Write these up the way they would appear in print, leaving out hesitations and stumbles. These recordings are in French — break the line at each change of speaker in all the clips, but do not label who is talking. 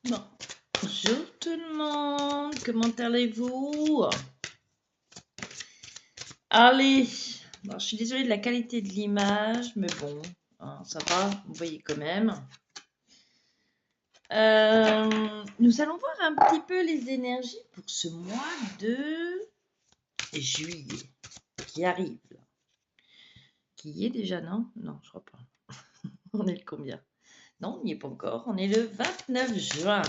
Bon. Bonjour tout le monde, comment allez-vous? Allez, bon, je suis désolée de la qualité de l'image, mais bon, hein, ça va, vous voyez quand même. Nous allons voir un petit peu les énergies pour ce mois de juillet qui arrive. Là. Qui y est déjà, non? Non, je crois pas. On est le combien? Non, on n'y est pas encore. On est le 29 juin.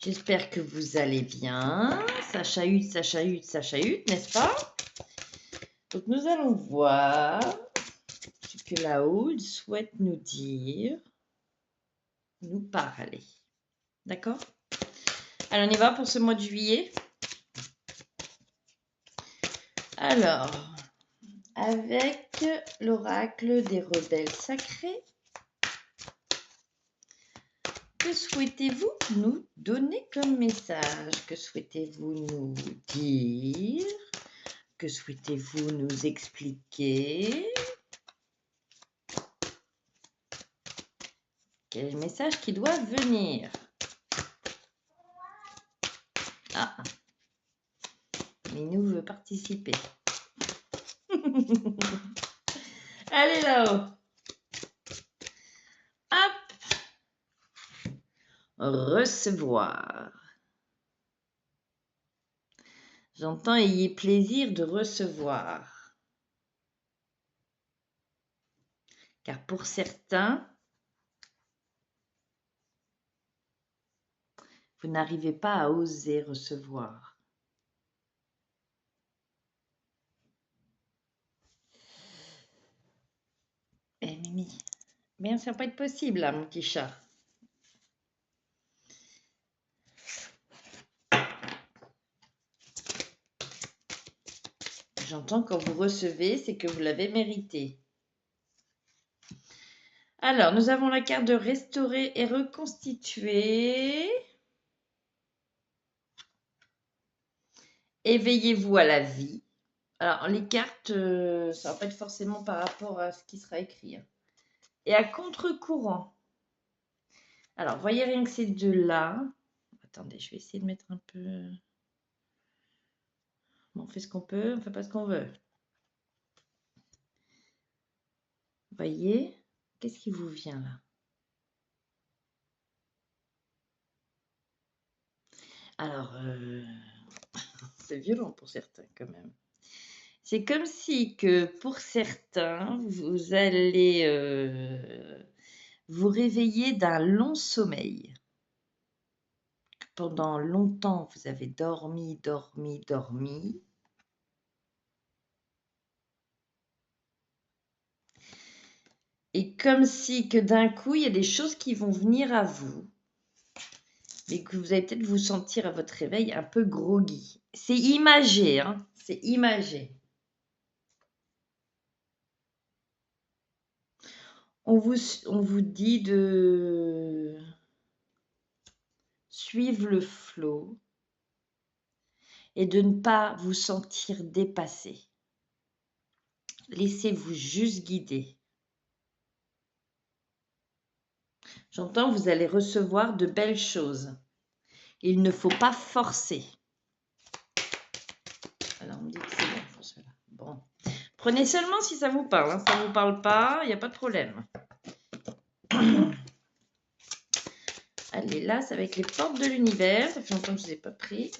J'espère que vous allez bien. Ça chahute, ça chahute, ça chahute, n'est-ce pas? Donc, nous allons voir ce que la Houle souhaite nous dire, nous parler. D'accord? Alors, on y va pour ce mois de juillet. Alors, avec l'oracle des rebelles sacrés, que souhaitez-vous nous donner comme message? Que souhaitez-vous nous dire? Que souhaitez-vous nous expliquer? Quel est le message qui doit venir? Ah, Minou veut participer. Allez là-haut. Hop. Recevoir. J'entends ayez plaisir de recevoir. Car pour certains, vous n'arrivez pas à oser recevoir. Eh Mimi, bien ça va pas être possible là, mon petit chat. J'entends quand vous recevez, c'est que vous l'avez mérité. Alors, nous avons la carte de restaurer et reconstituer. Éveillez-vous à la vie. Alors, les cartes, ça va pas être forcément par rapport à ce qui sera écrit. Hein. Et à contre-courant. Alors, voyez rien que ces deux-là. Attendez, je vais essayer de mettre un peu... Bon, on fait ce qu'on peut, on fait pas ce qu'on veut. Voyez, qu'est-ce qui vous vient là? Alors, c'est violent pour certains quand même. C'est comme si que pour certains, vous allez vous réveiller d'un long sommeil. Pendant longtemps, vous avez dormi, dormi, dormi. Et comme si que d'un coup, il y a des choses qui vont venir à vous. Mais que vous allez peut-être vous sentir à votre réveil un peu groggy. C'est imagé, hein? C'est imagé. On vous dit de suivre le flot et de ne pas vous sentir dépassé. Laissez-vous juste guider. J'entends, vous allez recevoir de belles choses. Il ne faut pas forcer. Alors, on me dit que c'est bon pour cela. Bon. Prenez seulement si ça vous parle. Hein. Ça ne vous parle pas, il n'y a pas de problème. Allez, là, c'est avec les portes de l'univers. Ça fait longtemps que je ne les ai pas pris.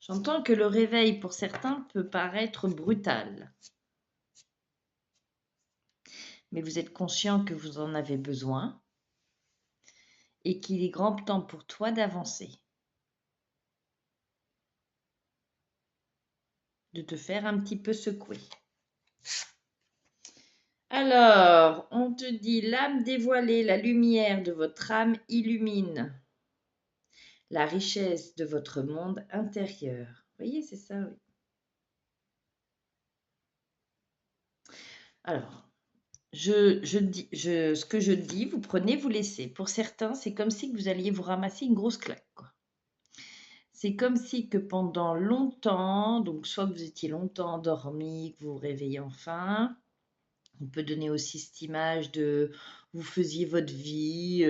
J'entends que le réveil, pour certains, peut paraître brutal. Mais vous êtes conscient que vous en avez besoin et qu'il est grand temps pour toi d'avancer. De te faire un petit peu secouer. Alors, on te dit l'âme dévoilée, la lumière de votre âme illumine la richesse de votre monde intérieur. Vous voyez, c'est ça, oui. Alors, ce que je dis, vous prenez, vous laissez. Pour certains, c'est comme si vous alliez vous ramasser une grosse claque. C'est comme si que pendant longtemps, donc soit que vous étiez longtemps endormi, que vous vous réveillez enfin, on peut donner aussi cette image de vous faisiez votre vie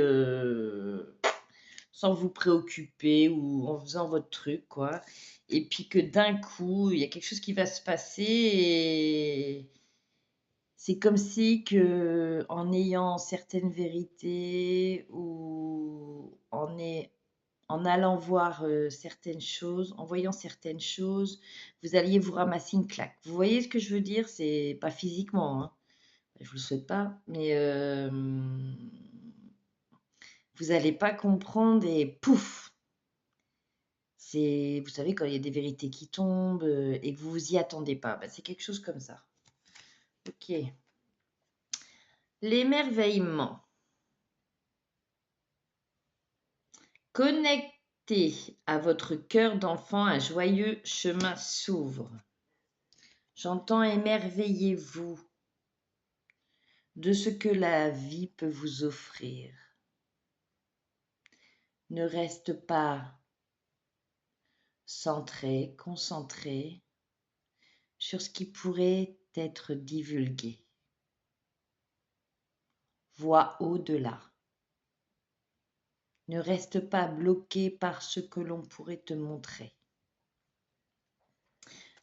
sans vous préoccuper ou en faisant votre truc, quoi. Et puis que d'un coup, il y a quelque chose qui va se passer et c'est comme si que en ayant certaines vérités ou en allant voir certaines choses, en voyant certaines choses, vous alliez vous ramasser une claque. Vous voyez ce que je veux dire? C'est pas physiquement, hein. Je vous le souhaite pas, mais vous n'allez pas comprendre et pouf! C'est, vous savez, quand il y a des vérités qui tombent et que vous vous y attendez pas, bah, c'est quelque chose comme ça. Ok. L'émerveillement. Connecté à votre cœur d'enfant, un joyeux chemin s'ouvre. J'entends émerveillez-vous de ce que la vie peut vous offrir. Ne reste pas centré, concentré sur ce qui pourrait être divulgué. Vois au-delà. Ne reste pas bloqué par ce que l'on pourrait te montrer.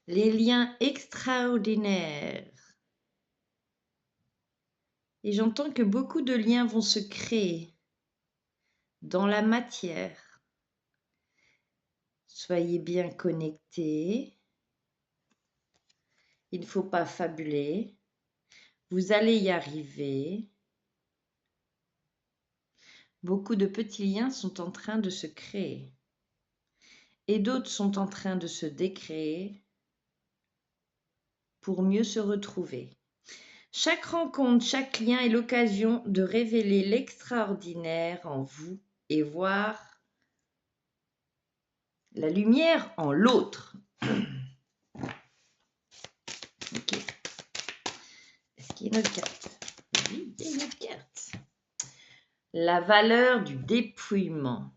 Les liens extraordinaires. Et j'entends que beaucoup de liens vont se créer dans la matière. Soyez bien connectés. Il ne faut pas fabuler. Vous allez y arriver. Beaucoup de petits liens sont en train de se créer. Et d'autres sont en train de se décréer pour mieux se retrouver. Chaque rencontre, chaque lien est l'occasion de révéler l'extraordinaire en vous et voir la lumière en l'autre. Ok. Est-ce qu'il y a une autre carte? Oui, il y a une autre carte. La valeur du dépouillement.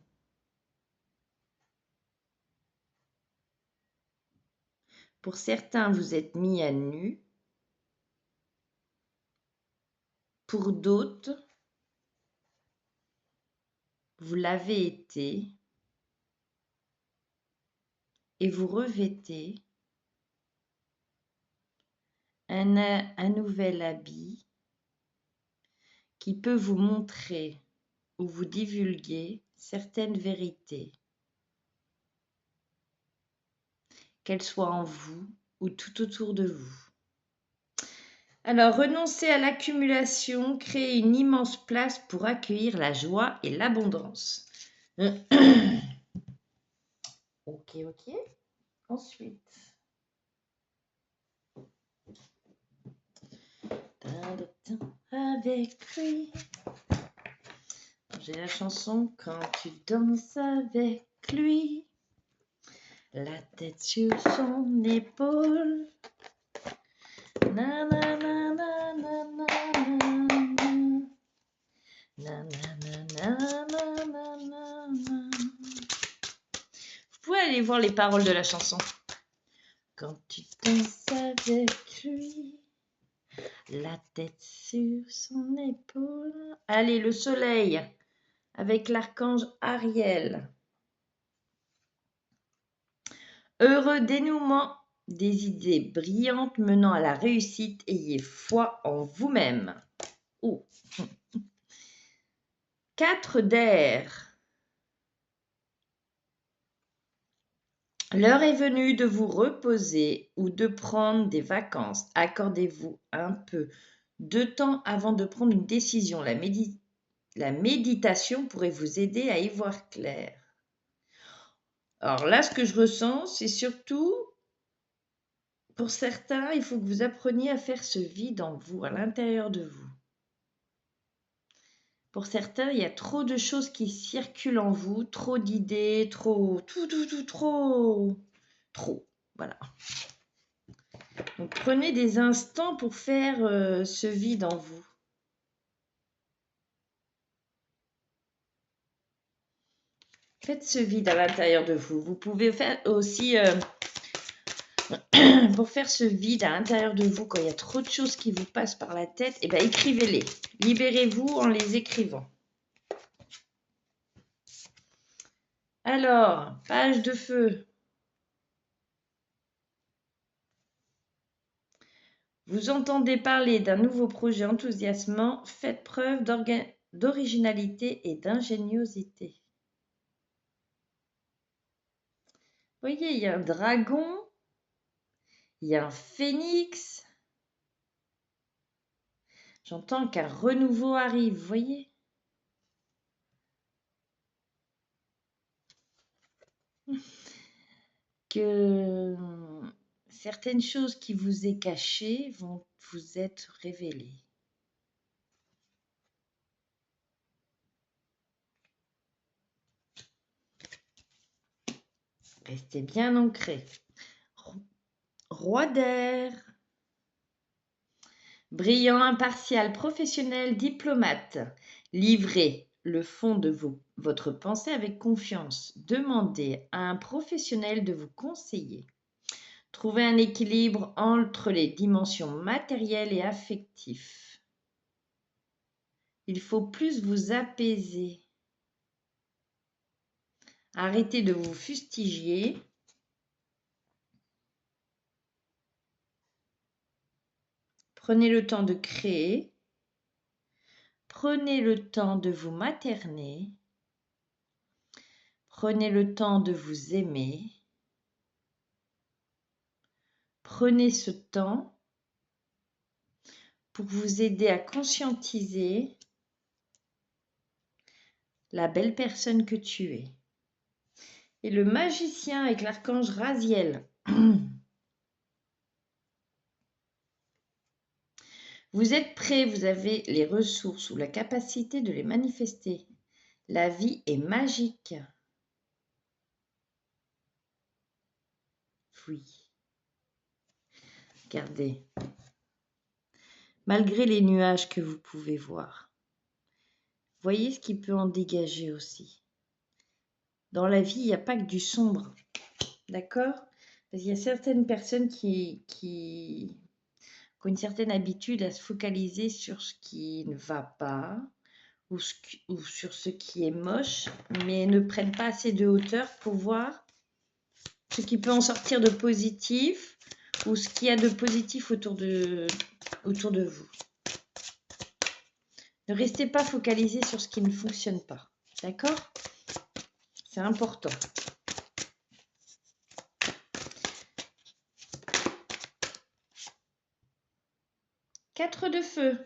Pour certains, vous êtes mis à nu. Pour d'autres, vous l'avez été et vous revêtez un nouvel habit qui peut vous montrer ou vous divulguer certaines vérités, qu'elles soient en vous ou tout autour de vous. Alors, renoncer à l'accumulation, créer une immense place pour accueillir la joie et l'abondance. Ok. Ensuite. Avec lui. J'ai la chanson quand tu danses avec lui. La tête sur son épaule. Na na na na na na na na na na. Vous pouvez aller voir les paroles de la chanson. Quand tu danses avec lui, la tête sur son épaule. Allez, le soleil avec l'archange Ariel. Heureux dénouement des idées brillantes menant à la réussite, ayez foi en vous-même. Oh. 4 d'air. L'heure est venue de vous reposer ou de prendre des vacances. Accordez-vous un peu de temps avant de prendre une décision. La méditation pourrait vous aider à y voir clair. Alors là, ce que je ressens, c'est surtout, pour certains, il faut que vous appreniez à faire ce vide en vous, à l'intérieur de vous. Pour certains, il y a trop de choses qui circulent en vous, trop d'idées, trop, trop, voilà. Donc prenez des instants pour faire ce vide en vous. Faites ce vide à l'intérieur de vous. Vous pouvez faire aussi, pour faire ce vide à l'intérieur de vous, quand il y a trop de choses qui vous passent par la tête, eh bien, écrivez-les. Libérez-vous en les écrivant. Alors, page de feu. Vous entendez parler d'un nouveau projet enthousiasmant. Faites preuve d'originalité et d'ingéniosité. Vous voyez, il y a un dragon, il y a un phénix. J'entends qu'un renouveau arrive, vous voyez? Que certaines choses qui vous est cachées vont vous être révélées. Restez bien ancrés. Roi d'air. Brillant, impartial, professionnel, diplomate. Livrez le fond de votre pensée avec confiance. Demandez à un professionnel de vous conseiller. Trouvez un équilibre entre les dimensions matérielles et affectives. Il faut plus vous apaiser. Arrêtez de vous fustiger. Prenez le temps de créer. Prenez le temps de vous materner. Prenez le temps de vous aimer. Prenez ce temps pour vous aider à conscientiser la belle personne que tu es. Et le magicien avec l'archange Raziel. Vous êtes prêts, vous avez les ressources ou la capacité de les manifester. La vie est magique. Oui. Regardez. Malgré les nuages que vous pouvez voir, voyez ce qui peut en dégager aussi. Dans la vie, il n'y a pas que du sombre. D'accord? Parce qu'il y a certaines personnes qui ont une certaine habitude à se focaliser sur ce qui ne va pas ou sur ce qui est moche, mais ne prennent pas assez de hauteur pour voir ce qui peut en sortir de positif ou ce qu'il y a de positif autour de vous. Ne restez pas focalisé sur ce qui ne fonctionne pas. D'accord? C'est important. Quatre de feu.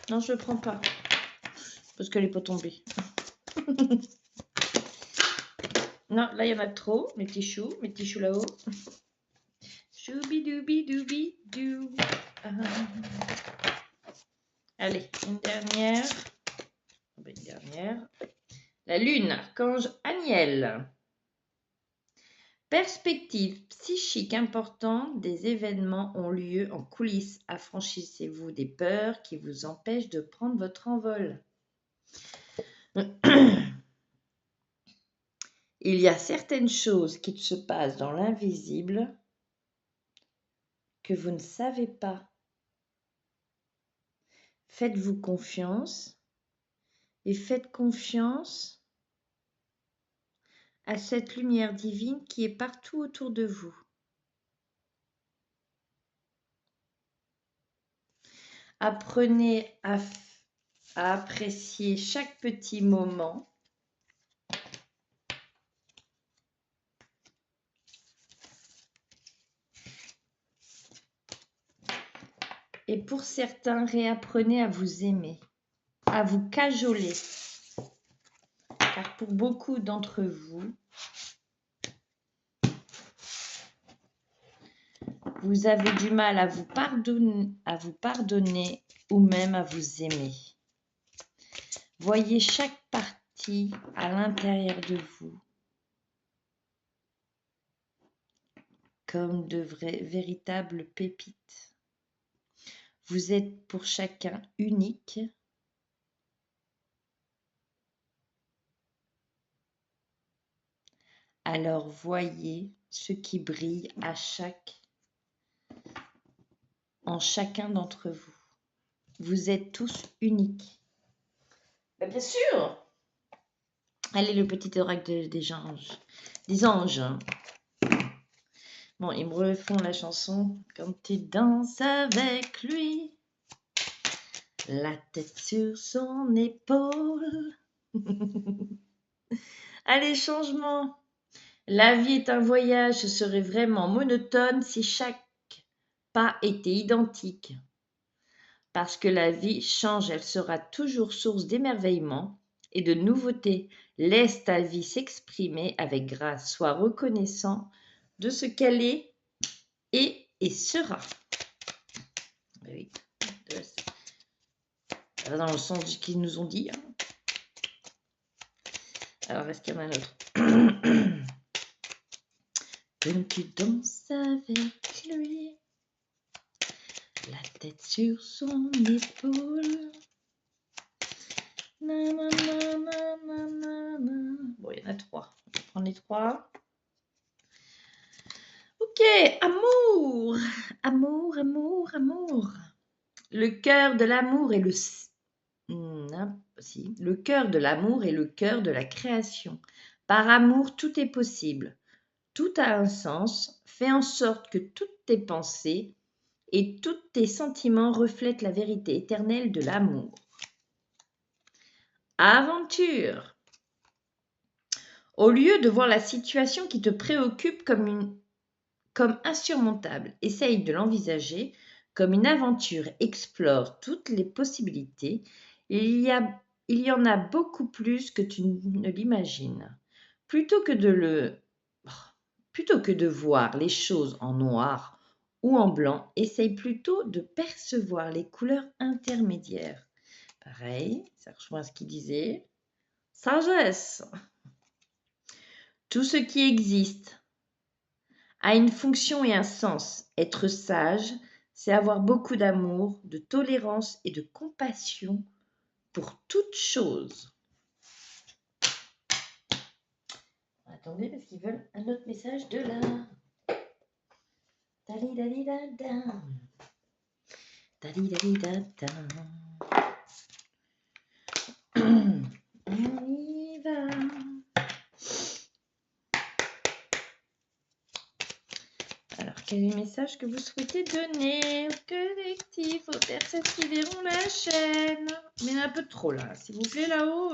Non, je ne le prends pas. Parce qu'elle n'est pas tombée. Non, là, il y en a trop. Mes petits choux là-haut. Choubi-doubi-doubi-dou. Allez, une dernière. Une dernière. La lune, archange Aniel. Perspective psychique importante, des événements ont lieu en coulisses. Affranchissez-vous des peurs qui vous empêchent de prendre votre envol. Il y a certaines choses qui se passent dans l'invisible que vous ne savez pas. Faites-vous confiance et faites confiance à cette lumière divine qui est partout autour de vous. Apprenez à apprécier chaque petit moment. Et pour certains, réapprenez à vous aimer, à vous cajoler. Car pour beaucoup d'entre vous, vous avez du mal à vous pardonner ou même à vous aimer. Voyez chaque partie à l'intérieur de vous comme de véritables pépites. Vous êtes pour chacun unique. Alors voyez ce qui brille en chacun d'entre vous. Vous êtes tous uniques. Bien sûr. Allez, le petit oracle des anges. Des anges. Bon, ils me refont la chanson. Quand tu danses avec lui, la tête sur son épaule. Allez, changement. La vie est un voyage, ce serait vraiment monotone si chaque pas était identique. Parce que la vie change, elle sera toujours source d'émerveillement et de nouveautés. Laisse ta vie s'exprimer avec grâce. Sois reconnaissant de ce qu'elle est et sera. Oui, dans le sens qu'ils nous ont dit. Alors, est-ce qu'il y en a un autre? Quand tu danses avec lui, la tête sur son épaule. Bon, il y en a 3. On va prendre les 3. Ok, amour. Amour, amour, amour. Le cœur de l'amour est le cœur de l'amour est le cœur de la création. Par amour, tout est possible. Tout a un sens. Fais en sorte que toutes tes pensées et tous tes sentiments reflètent la vérité éternelle de l'amour. Aventure. Au lieu de voir la situation qui te préoccupe comme insurmontable, essaye de l'envisager comme une aventure. Explore toutes les possibilités. Il y en a beaucoup plus que tu ne l'imagines. Plutôt que de voir les choses en noir ou en blanc, essaye plutôt de percevoir les couleurs intermédiaires. Pareil, ça rejoint ce qu'il disait. Sagesse. Tout ce qui existe a une fonction et un sens. Être sage, c'est avoir beaucoup d'amour, de tolérance et de compassion pour toute chose. Attendez, parce qu'ils veulent un autre message de là. Dali-dali-da-da. Dali-dali-da-da. On y va. Alors, quel est le message que vous souhaitez donner au collectif, aux personnes qui verront la chaîne? Mais il y en a un peu trop là, s'il vous plaît, là-haut.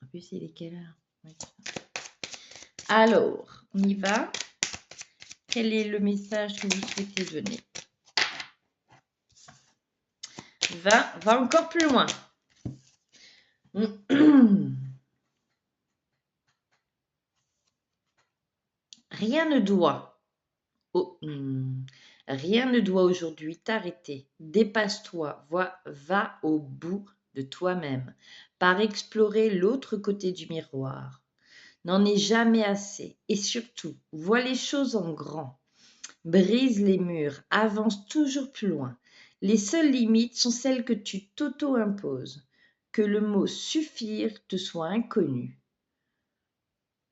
En plus, il est quelle heure? Oui. Alors, on y va. Quel est le message que vous souhaitez donner? Va encore plus loin. Rien ne doit aujourd'hui t'arrêter. Dépasse-toi, va au bout de toi-même, par explorer l'autre côté du miroir. N'en est jamais assez. Et surtout, vois les choses en grand. Brise les murs, avance toujours plus loin. Les seules limites sont celles que tu t'auto-imposes. Que le mot suffire te soit inconnu.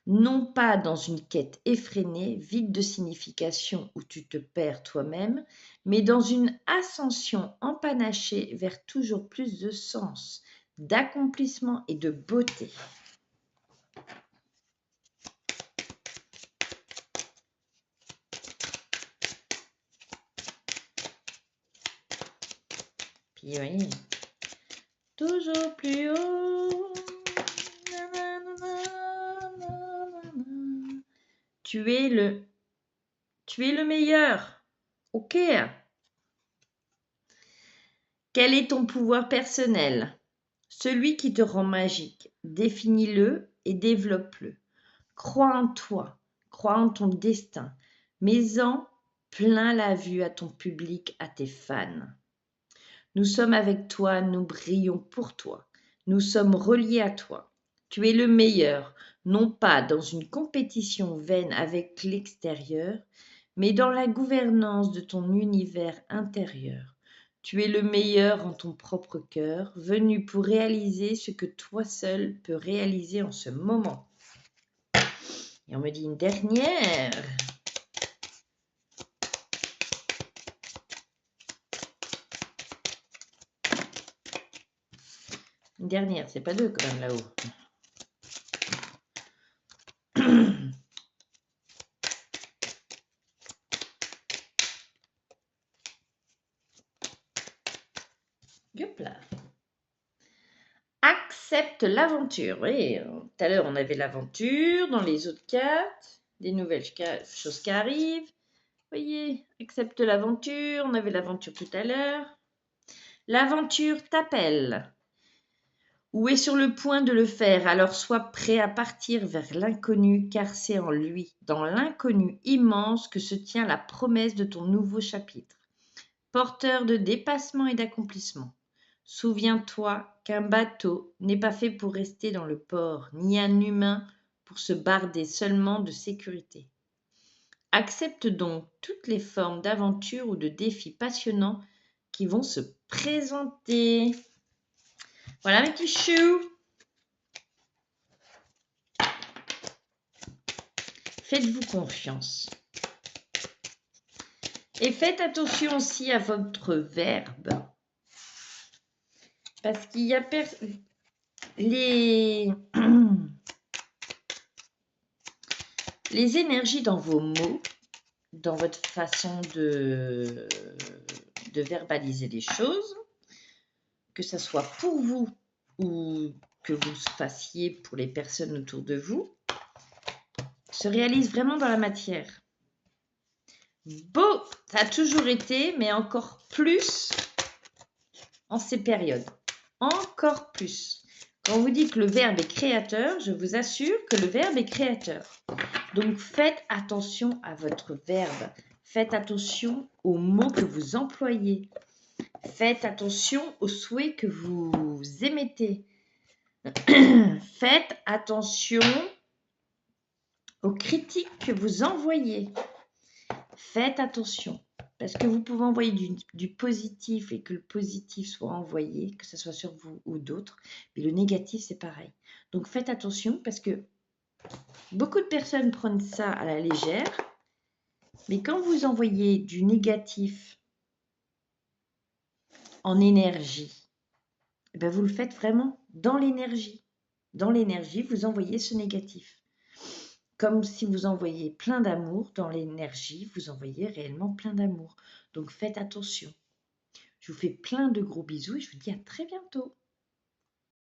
Non pas dans une quête effrénée, vide de signification où tu te perds toi-même, mais dans une ascension empanachée vers toujours plus de sens, d'accomplissement et de beauté. Puis oui, toujours plus haut. Tu es le meilleur. Ok. Quel est ton pouvoir personnel? Celui qui te rend magique. Définis-le et développe-le. Crois en toi, crois en ton destin. Mets-en plein la vue à ton public, à tes fans. Nous sommes avec toi, nous brillons pour toi. Nous sommes reliés à toi. Tu es le meilleur, non pas dans une compétition vaine avec l'extérieur, mais dans la gouvernance de ton univers intérieur. Tu es le meilleur en ton propre cœur, venu pour réaliser ce que toi seul peux réaliser en ce moment. Et on me dit une dernière. Une dernière, c'est pas deux quand même là-haut. Hop là. Accepte l'aventure. Oui, tout à l'heure on avait l'aventure, dans les autres cartes, des nouvelles choses qui arrivent. Voyez, accepte l'aventure, on avait l'aventure tout à l'heure. L'aventure t'appelle ou est sur le point de le faire, alors sois prêt à partir vers l'inconnu, car c'est en lui, dans l'inconnu immense, que se tient la promesse de ton nouveau chapitre. Porteur de dépassement et d'accomplissement, souviens-toi qu'un bateau n'est pas fait pour rester dans le port, ni un humain pour se barder seulement de sécurité. Accepte donc toutes les formes d'aventure ou de défis passionnants qui vont se présenter. Voilà mes petits choux. Faites-vous confiance. Et faites attention aussi à votre verbe. Parce qu'il y a les énergies dans vos mots, dans votre façon de verbaliser les choses, que ce soit pour vous ou que vous fassiez pour les personnes autour de vous, se réalise vraiment dans la matière. Beau, ça a toujours été, mais encore plus en ces périodes. Encore plus. Quand on vous dit que le verbe est créateur, je vous assure que le verbe est créateur. Donc faites attention à votre verbe. Faites attention aux mots que vous employez. Faites attention aux souhaits que vous émettez. Faites attention aux critiques que vous envoyez. Faites attention, parce que vous pouvez envoyer du positif et que le positif soit envoyé, que ce soit sur vous ou d'autres, mais le négatif, c'est pareil. Donc faites attention, parce que beaucoup de personnes prennent ça à la légère, mais quand vous envoyez du négatif en énergie, eh bien vous le faites vraiment dans l'énergie. Dans l'énergie, vous envoyez ce négatif. Comme si vous envoyez plein d'amour dans l'énergie, vous envoyez réellement plein d'amour. Donc faites attention. Je vous fais plein de gros bisous et je vous dis à très bientôt.